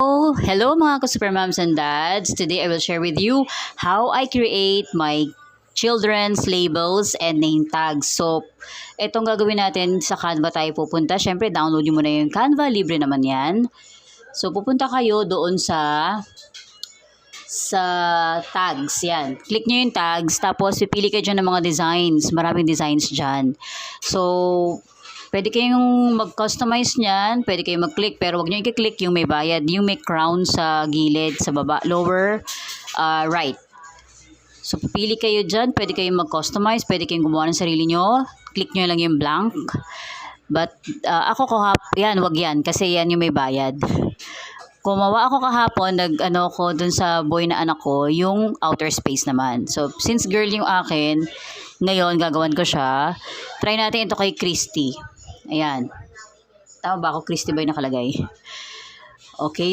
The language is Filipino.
Oh, hello mga ka-super moms and dads. Today I will share with you how I create my children's labels and name tags. So, itong gagawin natin sa Canva tayo pupunta. Siyempre, download nyo muna yung Canva. Libre naman yan. So, pupunta kayo doon sa tags. Yan. Click nyo yung tags. Tapos, pipili kayo dyan ng mga designs. Maraming designs dyan. So, pwede kayong mag-customize niyan, pwede kayong mag-click, pero wag niyo i-click yung may bayad, yung may crown sa gilid, sa baba, lower, right. So, pipili kayo dyan, pwede kayong mag-customize, pwede kayong gumawa ng sarili nyo, click nyo lang yung blank. But, yan, wag yan, kasi yan yung may bayad. Gumawa ako kahapon, nag-ano ko dun sa boy na anak ko, yung outer space naman. So, since girl yung akin, ngayon gagawan ko siya. Try natin ito kay Christy. Ayan. Tama ba ako? Christy ba yung nakalagay? Okay,